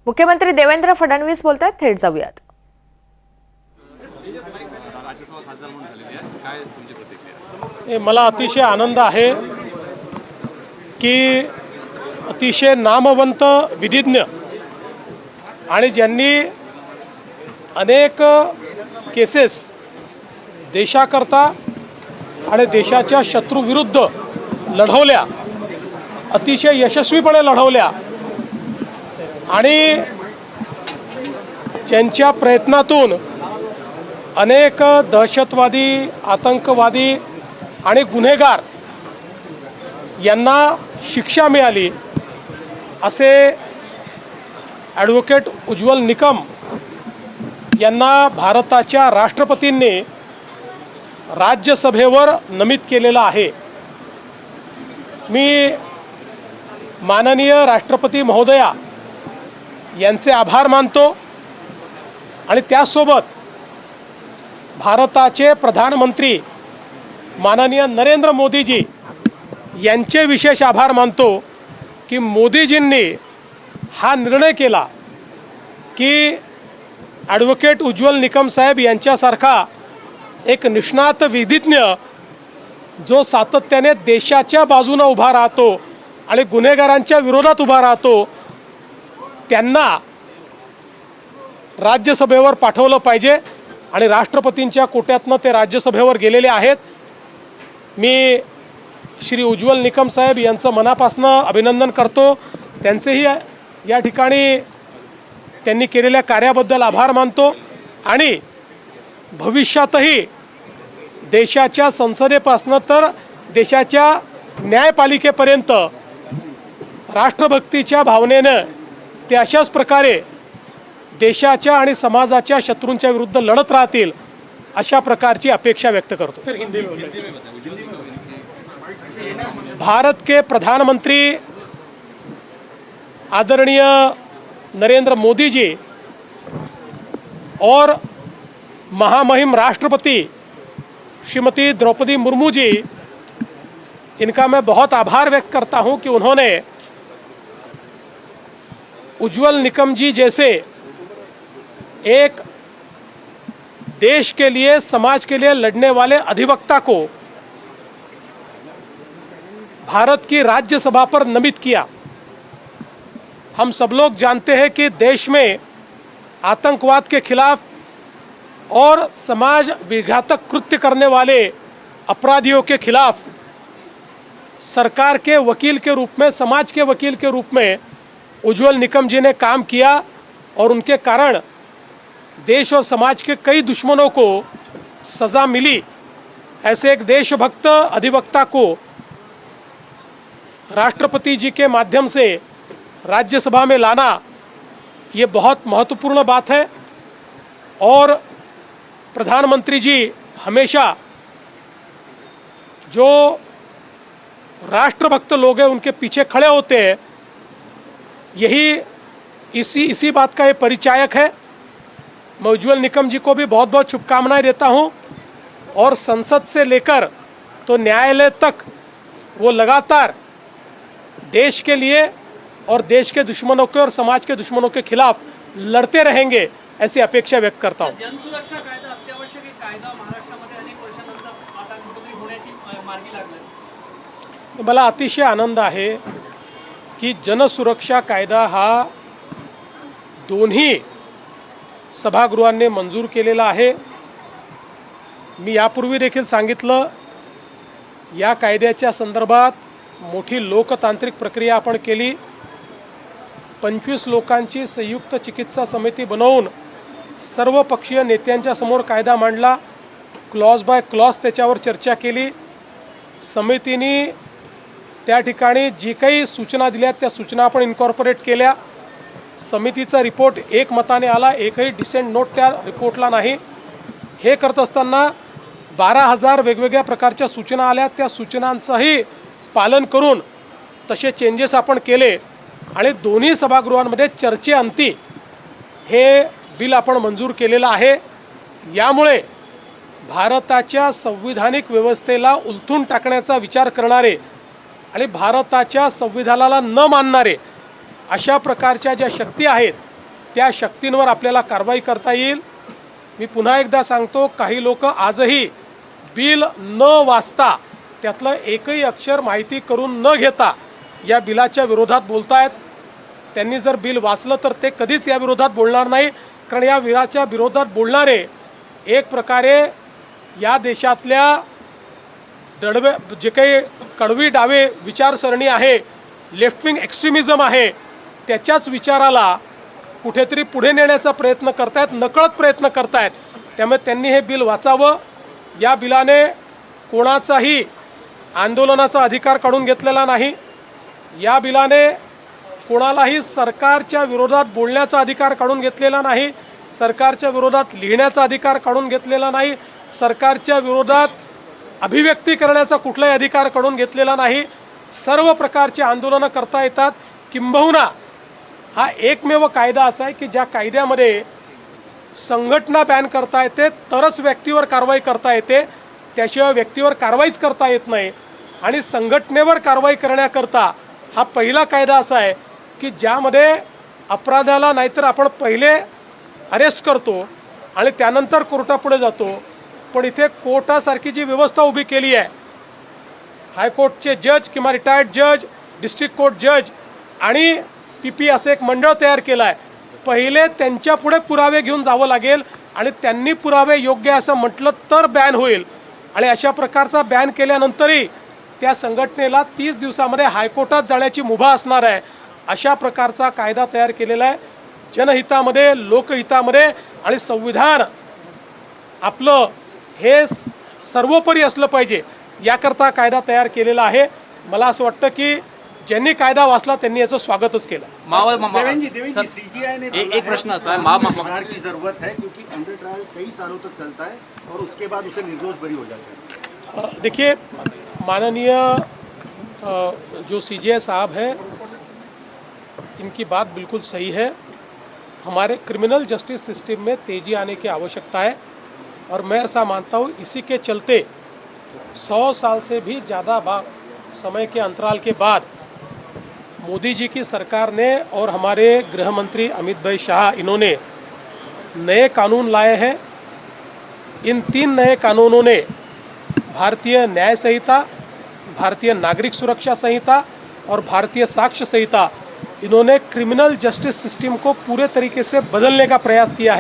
मुख्यमंत्री देवेंद्र फडणवीस बोलतात, थेट जाऊयात. मला अतिशय आनंद आहे की अतिशय नामवंत विधिज्ञ आणि ज्यांनी अनेक केसेस देशाकरता आणि देशाच्या शत्रूविरुद्ध लढवल्या, अतिशय यशस्वीपणे लढवल्या आणि ज्यांच्या प्रयत्नातून अनेक दहशतवादी, आतंकवादी आणि गुन्हेगार यांना शिक्षा मिळाली, असे ॲडव्होकेट उज्ज्वल निकम यांना भारताच्या राष्ट्रपतींनी राज्यसभेवर नमित केलेलं आहे. मी माननीय राष्ट्रपती महोदया यांचे आभार मानतो आणि त्यासोबत भारताचे प्रधानमंत्री माननीय नरेंद्र मोदीजी यांचे विशेष आभार मानतो की मोदीजींनी हा निर्णय केला की ॲडव्होकेट उज्ज्वल निकम साहेब यांच्यासारखा एक निष्णात विधिज्ञ जो सातत्याने देशाच्या बाजूने उभा राहतो आणि गुन्हेगारांच्या विरोधात उभा राहतो, त्यांना राज्यसभेवर पाठवलं पाहिजे आणि राष्ट्रपतींच्या कोट्यातनं ते राज्यसभेवर गेलेले आहेत. मी श्री उज्ज्वल निकम साहेब यांचं मनापासून अभिनंदन करतो. त्यांचेही या ठिकाणी त्यांनी केलेल्या कार्याबद्दल आभार मानतो आणि भविष्यातही देशाच्या संसदेपासून तर देशाच्या न्यायपालिकेपर्यंत राष्ट्रभक्तीच्या भावनेनं ते अशाच प्रकारे देशाच्या आणि समाजाच्या शत्रूंच्या विरुद्ध लढत राहतील, अशा प्रकारची अपेक्षा व्यक्त करतो. भारत के प्रधानमंत्री आदरणीय नरेंद्र मोदी जी और महामहिम राष्ट्रपति श्रीमती द्रौपदी मुर्मू जी, इनका मैं बहुत आभार व्यक्त करता हूं कि उन्होंने उज्ज्वल निकम जी जैसे एक देश के लिए, समाज के लिए लड़ने वाले अधिवक्ता को भारत की राज्यसभा पर नमित किया. हम सब लोग जानते हैं कि देश में आतंकवाद के खिलाफ और समाज विघातक कृत्य करने वाले अपराधियों के खिलाफ सरकार के वकील के रूप में, समाज के वकील के रूप में उज्ज्वल निकम जी ने काम किया और उनके कारण देश और समाज के कई दुश्मनों को सज़ा मिली. ऐसे एक देशभक्त अधिवक्ता को राष्ट्रपति जी के माध्यम से राज्यसभा में लाना ये बहुत महत्वपूर्ण बात है और प्रधानमंत्री जी हमेशा जो राष्ट्रभक्त लोग हैं उनके पीछे खड़े होते हैं. यही इसी बात का ये परिचायक है. मैं उज्ज्वल निकम जी को भी बहुत बहुत शुभकामनाएं देता हूं और संसद से लेकर तो न्यायालय तक वो लगातार देश के लिए और देश के दुश्मनों के और समाज के दुश्मनों के खिलाफ लड़ते रहेंगे, ऐसी अपेक्षा व्यक्त करता हूं. जनसुरक्षा कायदा अत्यावश्यक एक कायदा महाराष्ट्रामध्ये अनेक वर्षांनंतर आता कुठेतरी होण्याची मार्गी लागली. मला अतिशय आनंद आहे की जनसुरक्षा कायदा हा दोन्ही सभागृहांनी मंजूर केलेला आहे. मी यापूर्वी देखील सांगितलं, या कायद्याच्या संदर्भात मोठी लोकतांत्रिक प्रक्रिया आपण केली. 25 लोकांची संयुक्त चिकित्सा समिती बनवून सर्व पक्षीय नेत्यांच्या समोर कायदा मांडला. क्लॉज बाय क्लॉज त्याच्यावर चर्चा केली. समितीने त्या ठिकाणी जी काही सूचना दिल्या त्या सूचना आपण इन्कॉर्पोरेट केल्या. समितीचा रिपोर्ट एकमताने आला, एकही डिसेंट नोट त्या रिपोर्टला नाही. हे करत असताना 12,000 वेगवेगळ्या प्रकारच्या सूचना आल्या. त्या सूचनांचंही पालन करून तसे चेंजेस आपण केले आणि दोन्ही सभागृहांमध्ये चर्चेअंती हे बिल आपण मंजूर केलेलं आहे. यामुळे भारताच्या संविधानिक व्यवस्थेला उलथून टाकण्याचा विचार करणारे आणि भारताच्या संविधानाला न मानणारे अशा प्रकारच्या ज्या शक्ती आहेत त्या शक्तींवर आपल्याला कारवाई करता येईल. मी पुन्हा एकदा सांगतो, काही लोक आजही बिल न वाचता त्यातलं एकही अक्षर माहिती करून न घेता या बिलाच्या विरोधात बोलतायत. त्यांनी जर बिल वाचलं तर ते कधीच या विरोधात बोलणार नाही, कारण या बिलाच्या विरोधात बोलणारे एक प्रकारे या देशातल्या दडवे जे काही कडवी डावे विचारसरणी आहे, लेफ्ट विंग एक्स्ट्रीमिझम आहे, त्याच्याच विचाराला कुठेतरी पुढे नेण्याचा प्रयत्न करतायत, नकळत प्रयत्न करतायत. त्यामुळे त्यांनी हे बिल वाचावं. या बिलाने कोणाचाही आंदोलनाचा अधिकार काढून घेतलेला नाही. या बिलाने कोणालाही सरकारच्या विरोधात बोलण्याचा अधिकार काढून घेतलेला नाही, सरकारच्या विरोधात लिहिण्याचा अधिकार काढून घेतलेला नाही, सरकारच्या विरोधात अभिव्यक्ती करण्याचा कुठलाही अधिकार काढून घेतलेला नाही. सर्व प्रकारचे आंदोलनं करता येतात. किंबहुना हा एकमेव कायदा असा आहे की ज्या कायद्यामध्ये संघटना बॅन करता येते तरच व्यक्तीवर कारवाई करता येते, त्याशिवाय व्यक्तीवर कारवाईच करता येत नाही. आणि संघटनेवर कारवाई करण्याकरता हा पहिला कायदा असा आहे की ज्यामध्ये अपराधाला नाहीतर आपण पहिले अरेस्ट करतो आणि त्यानंतर कोर्टापुढे जातो, पण इथे कोर्टासारखी जी व्यवस्था उभी केली आहे, हायकोर्टचे जज किंवा रिटायर्ड जज, डिस्ट्रिक्ट कोर्ट जज आणि PP असं एक मंडळ तयार केलं आहे. पहिले त्यांच्या पुढे पुरावे घेऊन जावं लागेल आणि त्यांनी पुरावे योग्य असं म्हटलं तर बॅन होईल. आणि अशा प्रकारचा बॅन केल्यानंतरही त्या संघटनेला 30 दिवसामध्ये हायकोर्टात जाण्याची मुभा असणार आहे. अशा प्रकारचा कायदा तयार केलेला आहे. जनहितामध्ये, लोकहितामध्ये आणि संविधान आपलं हे सर्वोपरी असलं पाहिजे याकरता कायदा तयार केलेला आहे. मला असं वाटतं की ज्यांनी कायदा वाचला त्यांनी याचं स्वागतच केलं. एक प्रश्न ऐसा है, सुधार की जरूरत है क्योंकि अंडर ट्रायल कई सालों तक चलता है और उसके बाद उसे निर्दोष बरी हो जाता है. देखिए, माननीय जो CJI साहब हैं, इनकी बात बिल्कुल सही है. हमारे क्रिमिनल जस्टिस सिस्टम में तेज़ी आने की आवश्यकता है और मैं ऐसा मानता हूँ इसी के चलते 100 साल से भी ज़्यादा समय के अंतराल के बाद मोदी जी की सरकार ने और हमारे गृह मंत्री अमित भाई शाह, इन्होंने नए कानून लाए हैं. इन 3 नए कानूनों ने भारतीय न्याय संहिता, भारतीय नागरिक सुरक्षा संहिता और भारतीय साक्ष्य संहिता, इन्होंने क्रिमिनल जस्टिस सिस्टम को पूरे तरीके से बदलने का प्रयास किया है.